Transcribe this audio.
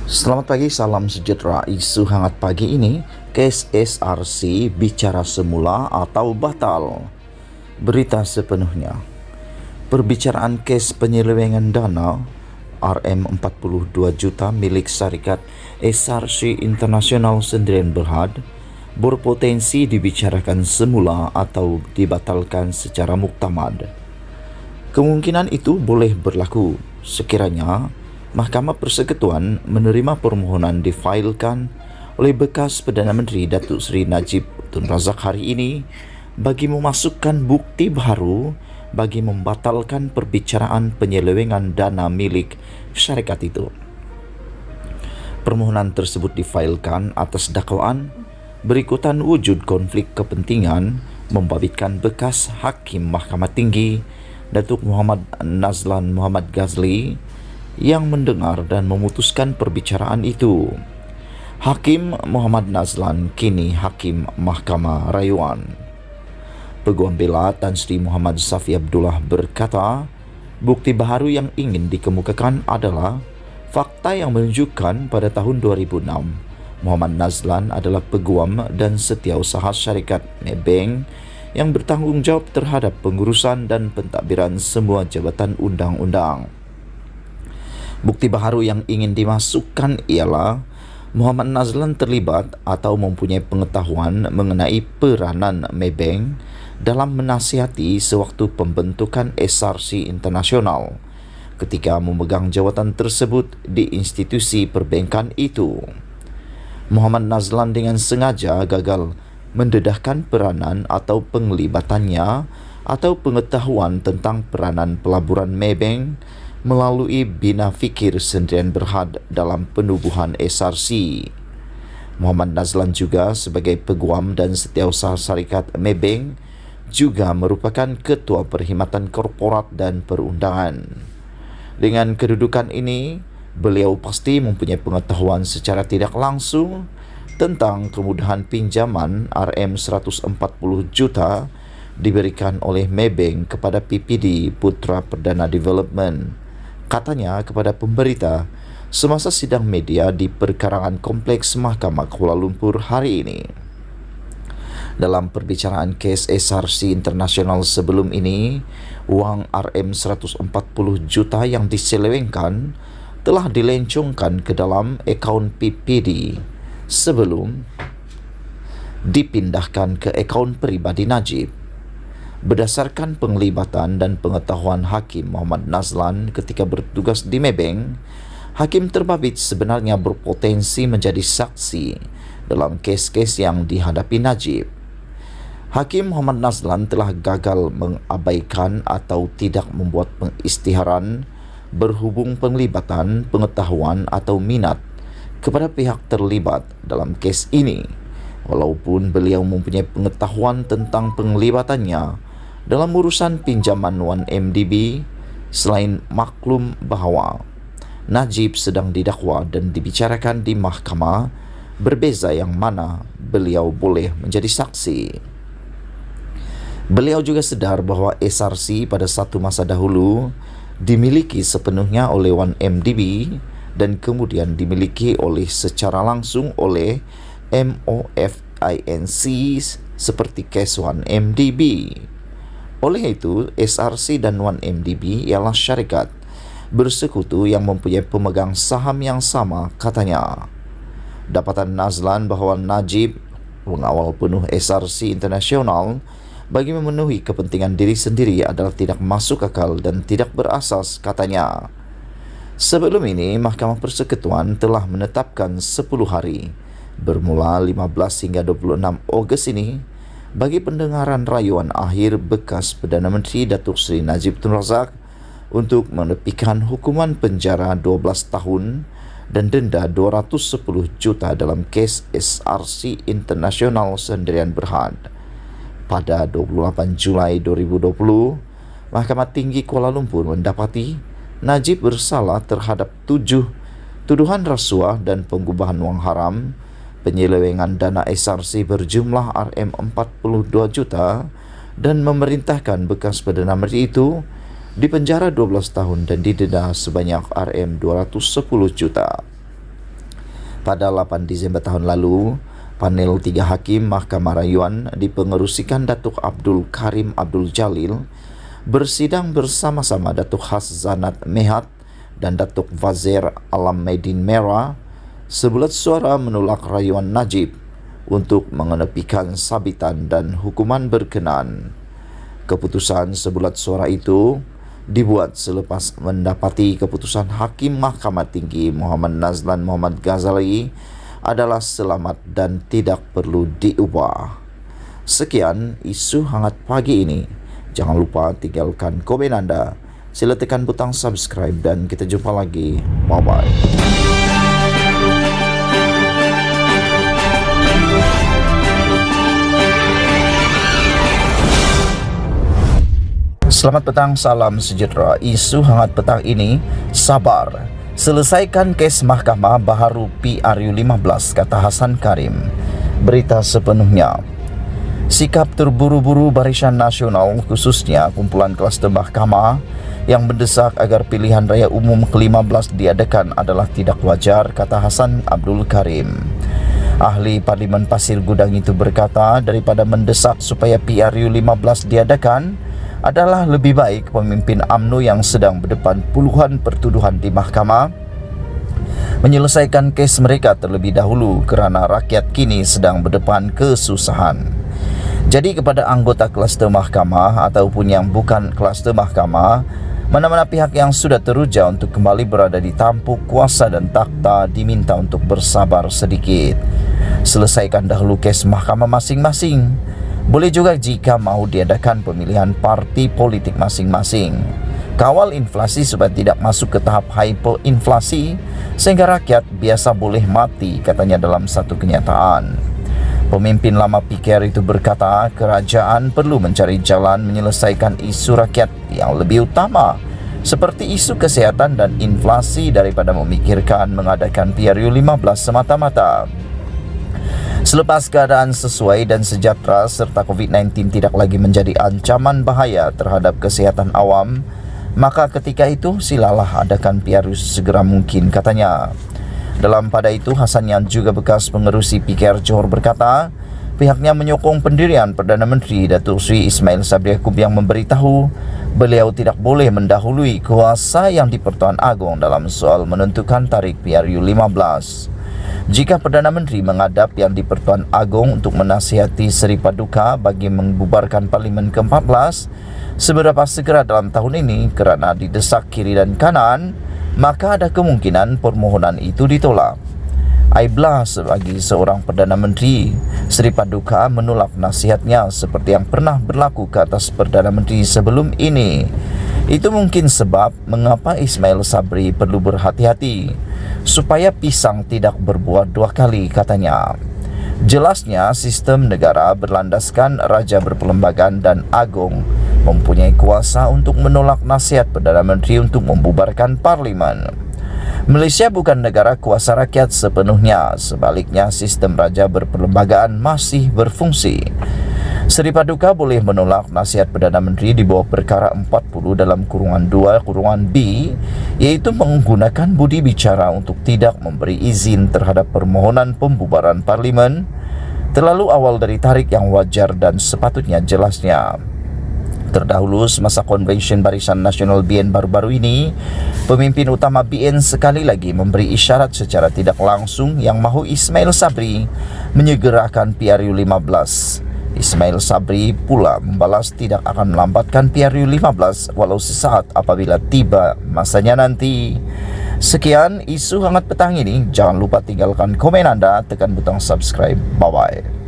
Selamat pagi, salam sejahtera. Isu hangat pagi ini, kes SRC bicara semula atau batal? Berita sepenuhnya. Perbicaraan kes penyelewengan dana RM42 juta milik syarikat SRC International Sdn Bhd berpotensi dibicarakan semula atau dibatalkan secara muktamad. Kemungkinan itu boleh berlaku sekiranya Mahkamah Persekutuan menerima permohonan difailkan oleh bekas Perdana Menteri Datuk Seri Najib Tun Razak hari ini bagi memasukkan bukti baru bagi membatalkan perbicaraan penyelewengan dana milik syarikat itu. Permohonan tersebut difailkan atas dakwaan berikutan wujud konflik kepentingan membabitkan bekas Hakim Mahkamah Tinggi Datuk Muhammad Nazlan Muhammad Ghazli yang mendengar dan memutuskan perbicaraan itu. Hakim Muhammad Nazlan kini Hakim Mahkamah Rayuan. Peguam Bela Tan Sri Muhammad Safi Abdullah berkata, bukti baru yang ingin dikemukakan adalah fakta yang menunjukkan pada tahun 2006 Muhammad Nazlan adalah peguam dan setiausaha syarikat Maybank yang bertanggungjawab terhadap pengurusan dan pentadbiran semua jabatan undang-undang. Bukti baru yang ingin dimasukkan ialah Muhammad Nazlan terlibat atau mempunyai pengetahuan mengenai peranan Maybank dalam menasihati sewaktu pembentukan SRC Internasional ketika memegang jawatan tersebut di institusi perbankan itu. Muhammad Nazlan dengan sengaja gagal mendedahkan peranan atau penglibatannya atau pengetahuan tentang peranan pelaburan Maybank melalui Bina Fikir Sdn Bhd dalam penubuhan SRC. Muhammad Nazlan juga sebagai peguam dan setiausaha syarikat Maybank juga merupakan Ketua Perkhidmatan Korporat dan Perundangan. Dengan kedudukan ini, beliau pasti mempunyai pengetahuan secara tidak langsung tentang kemudahan pinjaman RM140 juta diberikan oleh Maybank kepada PPD Putra Perdana Development. Katanya kepada pemberita semasa sidang media di perkarangan Kompleks Mahkamah Kuala Lumpur hari ini. Dalam perbicaraan kes SRC Internasional sebelum ini, wang RM140 juta yang diselewengkan telah dilencongkan ke dalam akaun PPD sebelum dipindahkan ke akaun peribadi Najib. Berdasarkan penglibatan dan pengetahuan Hakim Muhammad Nazlan ketika bertugas di Maybank, Hakim terbabit sebenarnya berpotensi menjadi saksi dalam kes-kes yang dihadapi Najib. Hakim Muhammad Nazlan telah gagal mengabaikan atau tidak membuat pengisytiharan berhubung penglibatan, pengetahuan atau minat kepada pihak terlibat dalam kes ini, walaupun beliau mempunyai pengetahuan tentang penglibatannya dalam urusan pinjaman 1MDB. Selain maklum bahawa Najib sedang didakwa dan dibicarakan di mahkamah, berbeza yang mana beliau boleh menjadi saksi. Beliau juga sedar bahawa SRC pada satu masa dahulu dimiliki sepenuhnya oleh 1MDB dan kemudian dimiliki oleh secara langsung oleh MOFINC seperti kes 1MDB. Oleh itu, SRC dan 1MDB ialah syarikat bersekutu yang mempunyai pemegang saham yang sama, katanya. Dapatan Nazlan bahawa Najib mengawal penuh SRC Internasional bagi memenuhi kepentingan diri sendiri adalah tidak masuk akal dan tidak berasas, katanya. Sebelum ini, Mahkamah Persekutuan telah menetapkan 10 hari bermula 15 hingga 26 Ogos ini bagi pendengaran rayuan akhir bekas Perdana Menteri Datuk Seri Najib Tun Razak untuk menepikan hukuman penjara 12 tahun dan denda 210 juta dalam kes SRC Internasional Sdn Bhd. Pada 28 Julai 2020, Mahkamah Tinggi Kuala Lumpur mendapati Najib bersalah terhadap 7 tuduhan rasuah dan pengubahan wang haram, penyelewengan dana SRC berjumlah RM42 juta dan memerintahkan bekas Perdana Menteri itu dipenjara 12 tahun dan didenda sebanyak RM210 juta. Pada 8 Disember tahun lalu, panel 3 hakim Mahkamah Rayuan dipengerusikan Datuk Abdul Karim Abdul Jalil bersidang bersama-sama Datuk Hazzanat Mehat dan Datuk Wazir Alam Medin Merah sebulat suara menolak rayuan Najib untuk mengenepikan sabitan dan hukuman berkenaan. Keputusan sebulat suara itu dibuat selepas mendapati keputusan Hakim Mahkamah Tinggi Muhammad Nazlan Muhammad Ghazali adalah selamat dan tidak perlu diubah. Sekian isu hangat pagi ini. Jangan lupa tinggalkan komen anda. Sila tekan butang subscribe dan kita jumpa lagi. Bye-bye. Selamat petang, salam sejahtera. Isu hangat petang ini, sabar. Selesaikan kes mahkamah baharu PRU15, kata Hasan Karim. Berita sepenuhnya. Sikap terburu-buru Barisan Nasional, khususnya kumpulan kluster mahkamah yang mendesak agar pilihan raya umum ke-15 diadakan adalah tidak wajar, kata Hasan Abdul Karim. Ahli Parlimen Pasir Gudang itu berkata, daripada mendesak supaya PRU15 diadakan, adalah lebih baik pemimpin UMNO yang sedang berdepan puluhan pertuduhan di mahkamah menyelesaikan kes mereka terlebih dahulu kerana rakyat kini sedang berdepan kesusahan. Jadi kepada anggota kluster mahkamah ataupun yang bukan kluster mahkamah, mana-mana pihak yang sudah teruja untuk kembali berada di tampuk kuasa dan takhta diminta untuk bersabar sedikit. Selesaikan dahulu kes mahkamah masing-masing. Boleh juga jika mahu diadakan pemilihan parti politik masing-masing. Kawal inflasi supaya tidak masuk ke tahap hyperinflasi sehingga rakyat biasa boleh mati, katanya dalam satu kenyataan. Pemimpin lama PKR itu berkata, kerajaan perlu mencari jalan menyelesaikan isu rakyat yang lebih utama seperti isu kesihatan dan inflasi daripada memikirkan mengadakan PRU15 semata-mata. Selepas keadaan sesuai dan sejahtera serta COVID-19 tidak lagi menjadi ancaman bahaya terhadap kesihatan awam, maka ketika itu silalah adakan PRU segera mungkin, katanya. Dalam pada itu, Hasan yang juga bekas pengerusi PKR Johor berkata, pihaknya menyokong pendirian Perdana Menteri Datuk Seri Ismail Sabri Yaakob yang memberitahu beliau tidak boleh mendahului kuasa yang di Pertuan Agong dalam soal menentukan tarikh PRU15. Jika Perdana Menteri menghadap yang di Pertuan Agong untuk menasihati Seri Paduka bagi membubarkan Parlimen ke-14 seberapa segera dalam tahun ini kerana didesak kiri dan kanan, maka ada kemungkinan permohonan itu ditolak. Aiblah sebagai seorang Perdana Menteri, Seri Paduka menolak nasihatnya seperti yang pernah berlaku ke atas Perdana Menteri sebelum ini. Itu mungkin sebab mengapa Ismail Sabri perlu berhati-hati supaya pisang tidak berbuah dua kali, katanya. Jelasnya sistem negara berlandaskan Raja Berperlembagaan dan Agong mempunyai kuasa untuk menolak nasihat Perdana Menteri untuk membubarkan Parlimen. Malaysia bukan negara kuasa rakyat sepenuhnya, sebaliknya sistem Raja Berperlembagaan masih berfungsi. Seri Paduka boleh menolak nasihat Perdana Menteri di bawah perkara 40 dalam kurungan 2 kurungan B, iaitu menggunakan budi bicara untuk tidak memberi izin terhadap permohonan pembubaran Parlimen terlalu awal dari tarikh yang wajar dan sepatutnya, jelasnya. Terdahulu semasa konvensyen Barisan Nasional BN baru-baru ini, pemimpin utama BN sekali lagi memberi isyarat secara tidak langsung yang mahu Ismail Sabri menyegerakan PRU15. Ismail Sabri pula membalas tidak akan melambatkan PRU15 walau sesaat apabila tiba masanya nanti. Sekian isu hangat petang ini. Jangan lupa tinggalkan komen anda, tekan butang subscribe. Bye-bye.